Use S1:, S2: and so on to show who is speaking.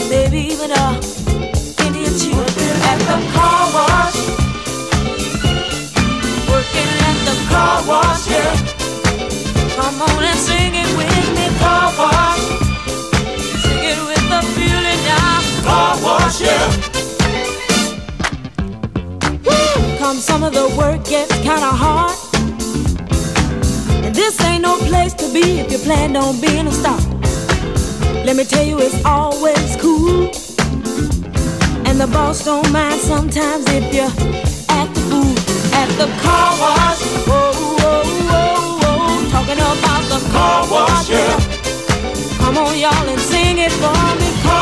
S1: maybe even a Indian chief. At the car wash, working at the car wash, yeah. Come on and sing it with me, car wash. Sing it with the feeling now, car wash, yeah. Woo! Come some of the work gets kinda hard, and this ain't no place to be if you plan on being a star. Let me tell you, it's always cool, and the boss don't mind sometimes if you act the fool. At the car wash, whoa, whoa, whoa, whoa, talking about the car wash, yeah. Come on, y'all, and sing it for me, car